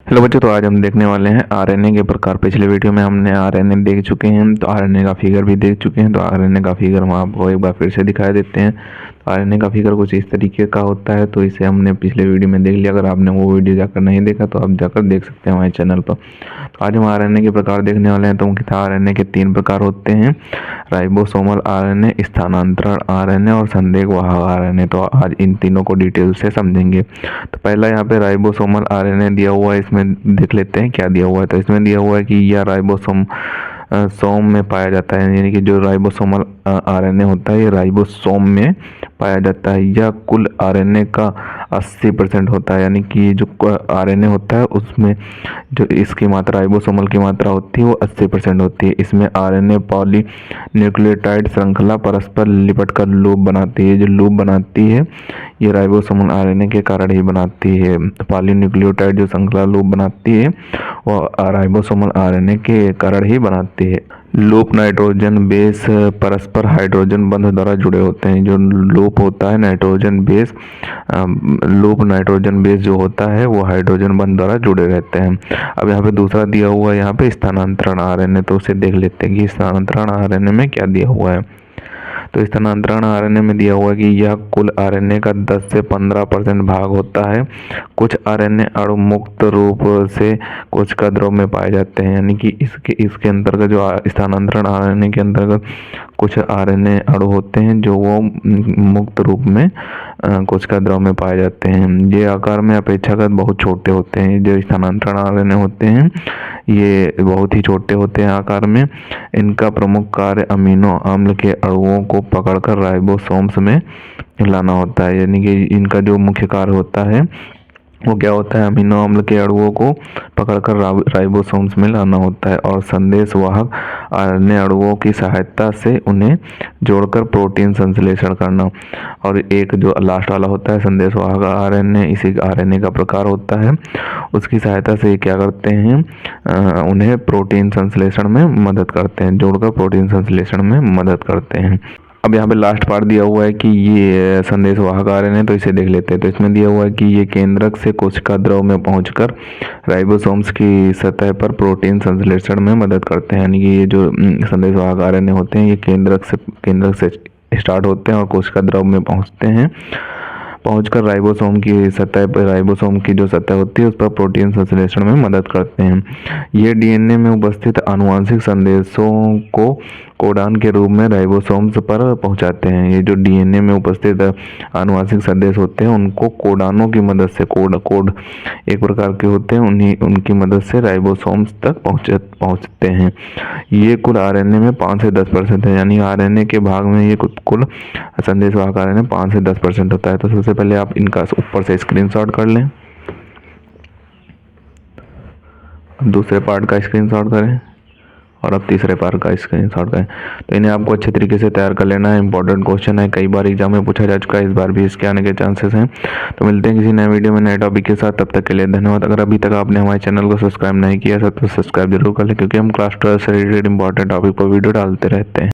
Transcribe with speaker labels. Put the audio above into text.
Speaker 1: Hello बच्चों, तो आज हम देखने वाले हैं आरएनए के प्रकार। पिछले वीडियो में हमने आरएनए देख चुके हैं, तो आरएनए का फिगर भी देख चुके हैं। तो आरएनए का फिगर हम आपको एक बार फिर से दिखाई देते हैं। तो आरएनए का फिगर कुछ इस तरीके का होता है। तो इसे हमने पिछले वीडियो में देख लिया। अगर आपने वो वीडियो जाकर नहीं देखा तो आप जाकर देख सकते हैं हमारे चैनल पर। तो आज हम आरएनए के प्रकार देखने वाले हैं। तो मुख्यतः आरएनए के 3 प्रकार होते हैं: राइबोसोमल आरएनए, स्थानांतरण आरएनए और संदेशवाहक आरएनए। तो आज इन तीनों को डिटेल से समझेंगे। तो पहला यहाँ पे राइबोसोमल आरएनए दिया हुआ है, इसमें देख लेते हैं क्या दिया हुआ है। तो इसमें दिया हुआ है कि यह राइबोसोम सोम में पाया जाता है, यानी कि जो राइबोसोमल आरएनए होता है ये राइबोसोम में पाया जाता है। यह कुल आरएनए का 80% होता है, यानी कि जो आरएनए होता है उसमें जो इसकी मात्रा राइबोसोमल की मात्रा होती है वो 80% होती है। इसमें आरएनए पॉली न्यूक्लियोटाइड श्रृंखला परस्पर लिपट कर लूप बनाती है। जो लूप बनाती है ये राइबोसोमल आरएनए के कारण ही बनाती है। पॉलीन्यूक्लियोटाइड जो श्रृंखला लूप बनाती है वो राइबोसोमल आरएनए के कारण ही बनाती है। लूप नाइट्रोजन बेस परस्पर हाइड्रोजन बंध द्वारा जुड़े होते हैं। जो लूप होता है nitrogen base, loop nitrogen base जो होता है वो हाइड्रोजन बंध द्वारा जुड़े रहते हैं। अब यहाँ पे दूसरा दिया हुआ है यहाँ पे स्थानांतरण आरएनए। तो उसे देख लेते हैं कि स्थानांतरण आरएनए में क्या दिया हुआ है। तो स्थानांतरण आरएनए में दिया हुआ है कि यह कुल आरएनए का 10 से 15% भाग होता है। कुछ आरएनए अणु मुक्त रूप से कोशिका द्रव में पाए जाते हैं, यानी कि इसके अंतर्गत जो स्थानांतरण आरएनए के अंतर्गत कुछ आरएनए अणु होते हैं जो वो मुक्त रूप में कोशिका द्रव में पाए जाते हैं। ये आकार में अपेक्षाकृत बहुत छोटे होते हैं। जो स्थानांतरण आरएनए होते हैं ये बहुत ही छोटे होते हैं आकार में। इनका प्रमुख कार्य अमीनो अम्ल के अणुओं को पकड़कर राइबोसोम्स में लाना होता है, यानी कि इनका जो मुख्य कार्य होता है वो क्या होता है, अमीनो अम्ल के अणुओं को पकड़कर राइबोसोम्स में लाना होता है और संदेशवाहक आरएनए अणुओं की सहायता से उन्हें जोड़कर प्रोटीन संश्लेषण करना। और एक जो लास्ट वाला होता है संदेशवाहक आरएनए, इसी आरएनए का प्रकार होता है। उसकी सहायता से क्या करते हैं, उन्हें प्रोटीन संश्लेषण में मदद करते हैं, जोड़कर प्रोटीन संश्लेषण में मदद करते हैं। अब यहाँ पे लास्ट पार्ट दिया हुआ है कि ये संदेशवाहक आरएनए, तो इसे देख लेते हैं। तो इसमें दिया हुआ है कि ये केंद्रक से कोशिका द्रव में पहुंचकर राइबोसोम्स की सतह पर प्रोटीन संश्लेषण में मदद करते हैं। यानी कि ये जो संदेशवाहक आरएनए होते हैं ये केंद्रक से स्टार्ट होते हैं और कोशिका द्रव में पहुंचते हैं। पहुंचकर राइबोसोम की सतह पर, राइबोसोम की जो सतह होती है उस पर प्रोटीन संश्लेषण में मदद करते हैं। ये डीएनए में उपस्थित आनुवंशिक संदेशों को कोडान के रूप में राइबोसोम्स पर पहुंचाते हैं। ये जो डीएनए में उपस्थित आनुवंशिक संदेश होते हैं उनको कोडानों की मदद से, कोड एक प्रकार के होते हैं, उनकी मदद से राइबोसोम्स तक पहुंचते हैं। ये कुल आरएनए में 5 से 10% है, यानी आरएनए के भाग में ये कुल संदेशवाहक आरएनए 5 से 10% होता है। तो सबसे पहले आप इनका ऊपर से स्क्रीनशॉट कर लें, दूसरे पार्ट का स्क्रीनशॉट करें और अब तीसरे पार्ट का स्क्रीनशॉट करें। तो इन्हें आपको अच्छे तरीके से तैयार कर लेना है। इंपॉर्टेंट क्वेश्चन है, कई बार एग्जाम में पूछा जा चुका है, इस बार भी इसके आने के चांसेस हैं। तो मिलते हैं किसी नए वीडियो में नए टॉपिक के साथ, तब तक के लिए धन्यवाद। अगर अभी तक आपने हमारे चैनल को सब्सक्राइब नहीं किया तो सब्सक्राइब जरूर कर लें, क्योंकि हम क्लास 12 से रिलेटेड इंपॉर्टेंट टॉपिक पर वीडियो डालते रहते हैं।